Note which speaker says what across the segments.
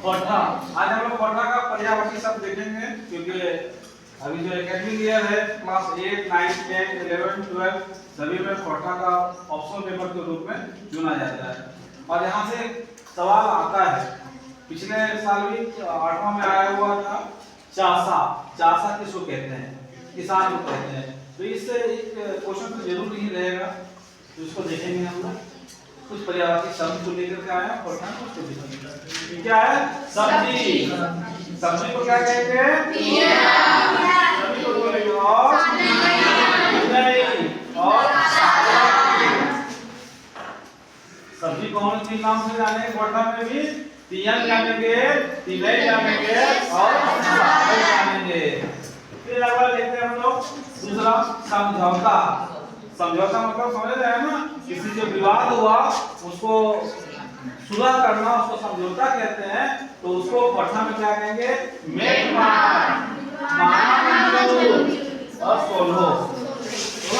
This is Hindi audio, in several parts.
Speaker 1: कोठा। आज हम लोग कोठा का पर्यायवाची शब्द देखेंगे, क्योंकि अभी जो एकेडमिक ईयर है क्लास 8, 9, 10, 11, 12 सभी में कोठा का ऑप्शनल पेपर के रूप में चुना जाता है। और यहाँ से सवाल आता है, पिछले साल भी 8वां में आया हुआ था, चासा। चासा किसको कहते हैं? किसान को कहते हैं। तो इससे एक क्वेश्चन तो जरूर नहीं रहेगा, तो इसको देखेंगे हम लोग। कुछ पर्यायवाची शब्द को लेकर के आए हैं और उसको देखेंगे। क्या है? सब्जी। सब्जी को क्या कहते हैं? सब्जी को बोलेंगे और नहीं और सब्जी कौन सी नाम से जानेंगे? कोठा में भी तियन जानेंगे, तिलई जानेंगे और साग जानेंगे। फिर अगला देखते हैं हम लोग दूसरा, समझौता। समझौता मतलब समझ रहे हैं ना, किसी जो विवाद हुआ उसको सुलह करना, उसको समझौता कहते हैं। तो उसको कोठा में क्या कहेंगे? और सोलो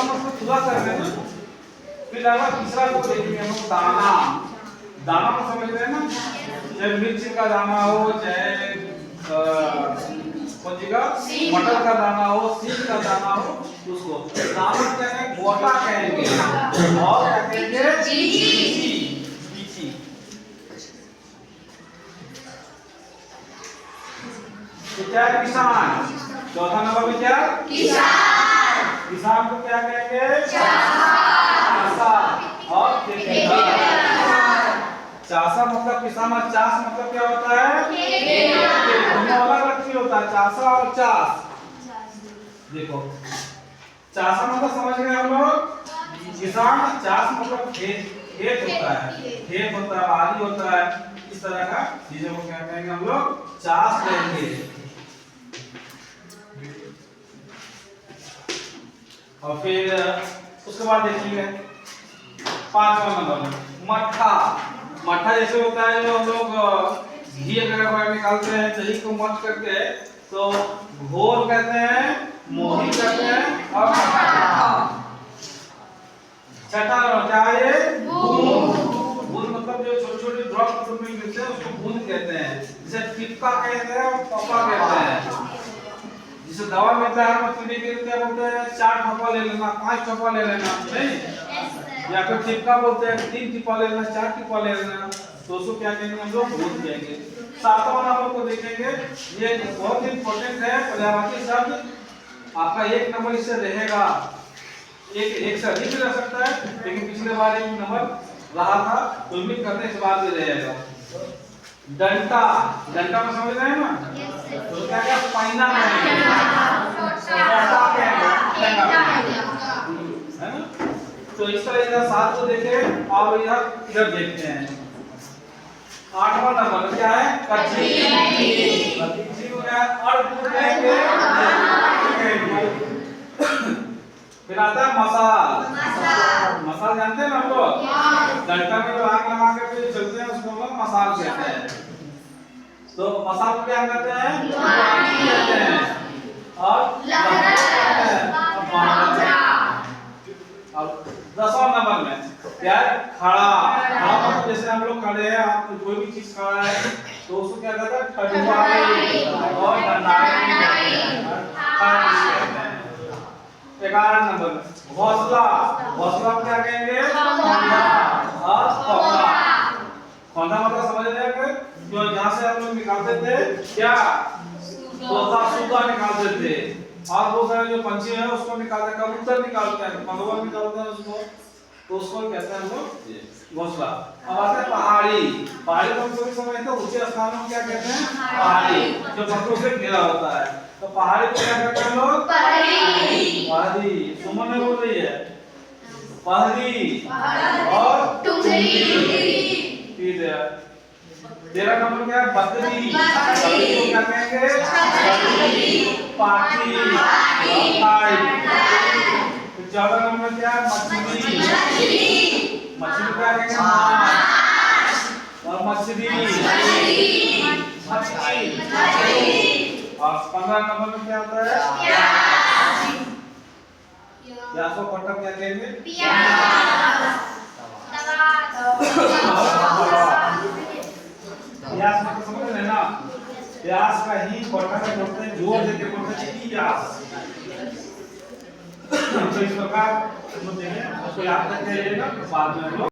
Speaker 1: मतलब सुलह करने में। फिर अगला तीसरा को देखेंगे हम लोग, दाना। दाना को समझ रहे हैं ना, चाहे मिर्च का दाना हो, चाहे मटर का दाना हो, सीम का दाना हो, उसको दाना क्या कहेंगे? गोटा कहेंगे और क्या कहेंगे? बीची। तो क्या है? किसान। चौथा नंबर में क्या? किसान। किसान को क्या कहेंगे? चासा। और चासा मतलब किसान और चास मतलब क्या होता है? दोनों अलग चीज होता है, चासा और चास। देखो, चासा मतलब समझ गए हम लोग, किसान। चास मतलब खेत होता है, खेत होता है, बाड़ी होता है, इस तरह का चीजों को क्या कहेंगे हम लोग? चास कहेंगे। और फिर उसके बाद देखेंगे 5वां नंबर, मट्ठा। मट्ठा जैसे होता है जो हम लोग घी अगर निकालते हैं, दही को मथ करके, तो घोल कहते हैं, मोही कहते हैं और छठा क्या है? बूंद मतलब जो छोटे छोटे ड्रॉप में मिलते हैं उसको बूंद कहते हैं। जिसे टिक्का कहते हैं और टप्पा कहते हैं। जिसे दवा मिलता है मछली के लिए क्या बोलते हैं? 4 ठप्पा ले लेना, 5 ठप्पा ले लेना, नहीं? या फिर टिक्का बोलते हैं, 3 टिप्पा ले लेना, 4 टिप्पा ले लेना। तो उसको क्या कहेंगे हम लोग? बूंद कहेंगे। 7वां नंबर को देखेंगे, ये बहुत ही इंपॉर्टेंट है पर्यायवाची शब्द। आपका 1 नंबर इससे रहेगा, एक से अधिक रह सकता है, लेकिन पिछले बार 1 नंबर रहा था, तो उम्मीद करते हैं इस बार भी रहेगा। डंटा। डंटा में समझ रहे हैं ना? तो क्या क्या? पैना है ना? तो इस तरह इधर 7 को देखें और इधर देखते हैं। 8वां नंबर क्या है? कच्ची। कच्ची को क्या है? फिर आता है मसाल। मसाल जानते हैं ना हम लोग? डंडा में जो आग लगा के फिर चलते हैं उसको हम लोग मसाल कहते हैं। तो मसाल क्या कहते हैं? कहते हैं और 10वां नंबर में क्या है? खड़ा। खड़ा मतलब जैसे हम लोग खड़े हैं, आप कोई भी चीज खड़ा है तो उसको क्या कहते हैं? ठडुआई और डंडाई। 11 नंबर में घोंसला। घोंसला को क्या कहेंगे? खोंधा और खोखा। खोंधा मतलब समझ रहे हैं? जो यहाँ से हम लोग निकालते थे क्या? तोता सूगा निकालते थे, और वो सारे जो पंछी है उसको निकालते हैं, कबूतर निकालते हैं, मंगवा निकालते हैं उसको, तो उसको कहते हैं हम लोग घोंसला। अब आते हैं पहाड़ी। पहाड़ी को हम सभी समझते हैं, ऊंचे स्थानों को क्या कहते हैं? पहाड़ी, जो पत्थरों से घिरा होता है। तो पहाड़ी को क्या कहते हैं लोग? पहाड़ी। सुमन ने बोल रही है पहाड़ी और टुकड़ी। 13 नंबर क्या है? बकरी। बकरी को क्या कहेंगे? पाटी। 14 नंबर क्या है? मछली। मछली क्या कहेंगे? और मछली। और 15 नंबर में क्या होता है? प्याज को कोठा क्या कहेंगे? प्याज मतलब समझ रहे हैं ना? प्यास का ही पढ़ना का बोलते हैं, जोर देके बोलते हैं प्यास। तो इस प्रकार हम लोग देखें, उसको याद करके रहिएगा, बाद में हम लोग